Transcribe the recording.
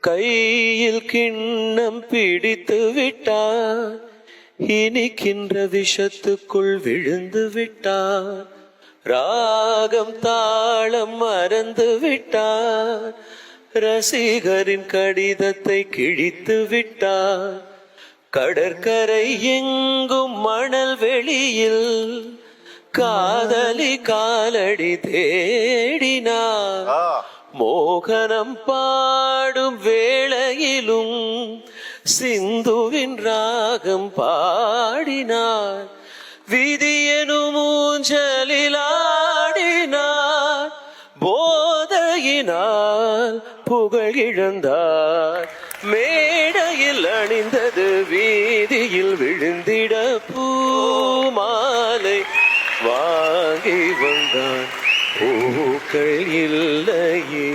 கையில் கிண்ணம் பிடித்து விட்டார், இனிக்கின்ற விஷத்துக்குள் விழுந்து விட்டார். ராகம் தாளம் மறந்து விட்டார், ரசிகரின் கடிதத்தை கிழித்து விட்டார். கடற்கரை எங்கும் மணல் வெளியில் காதலி காலடி தேடினார். மோகனம் பாடும் வேளையிலும் சிந்துவின் ராகம் பாடினார். விதியெனும் ஊஞ்சலில் ஆடினார், போதையினால் புகழ் இழந்தார். மேடையில் அணிந்தது வீதியில் விழுந்திட பூமாலை வாங்கி வந்தான், பூக்கள் இல்லையே.